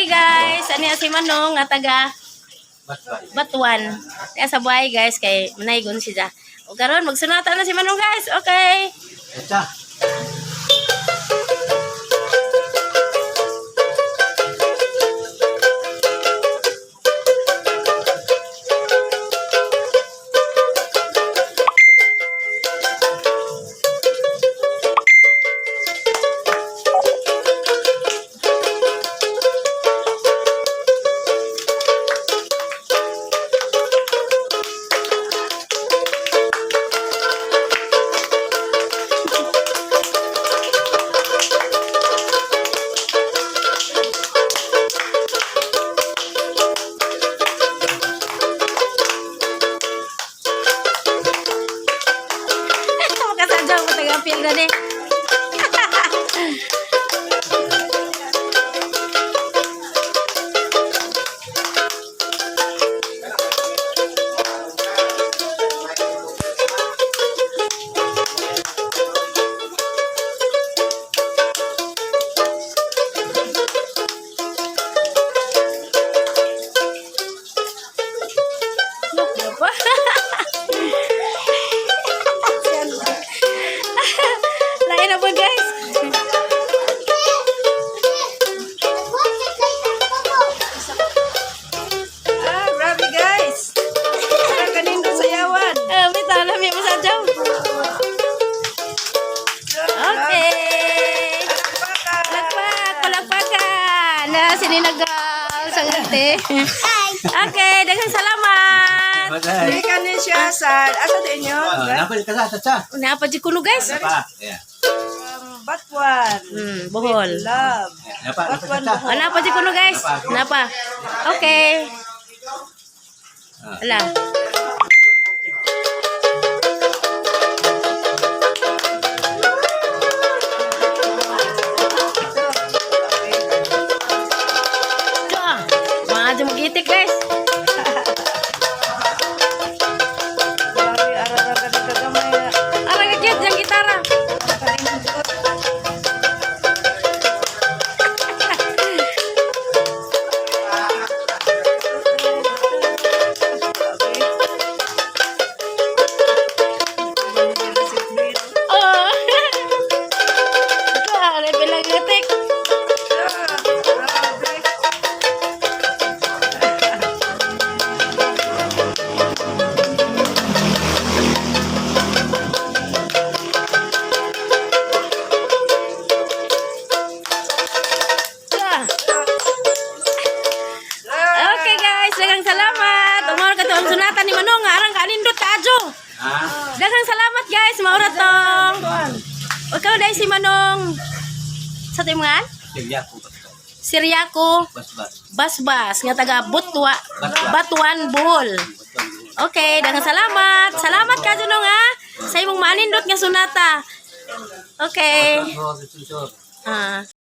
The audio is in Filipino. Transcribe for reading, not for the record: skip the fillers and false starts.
guys. Ani si Manong nga taga Batuan. Kaya sa buhay guys kay manaygon siya. O karon magsunatan na si Manong guys. Okay. Echa. Makasadyaw mo taga-apil na ni. Lain apa guys? Grabe guys. Parang kanindo sayawan. Bita na may masadyaw. Okay. Palakpakan. Na sininagal sa ngati. Okay, daghang salamat. Hindi ka niya siya sa... Asa din yun? Napal ka sa tatsa. Napa di kuno guys? Pa. Yeah. Batuan. Bohol. Love. Napa Batuan tatsa. Bohol. Napa di kuno guys? Napa? Okay. Ala. Mga magitik guys. Grabe, araw-araw ka gamay na. Arang gigit yang gitara. Kalindot. Oh. Ada bilang ngetik. Okay guys, daghang salamat. Umar ka tuang sunatan ni Manong nga arang kanindot kaadyo. Daghang salamat guys, maura tong. Ikaw dai si Manong. Sa timungan? Silya ko. Siryako Bas-bas. Basbas nga taga Batuan Bohol. Okay, daghang salamat. Salamat ka Junong ha sa imong manindot nga sunata. Okay. Susur. Ah.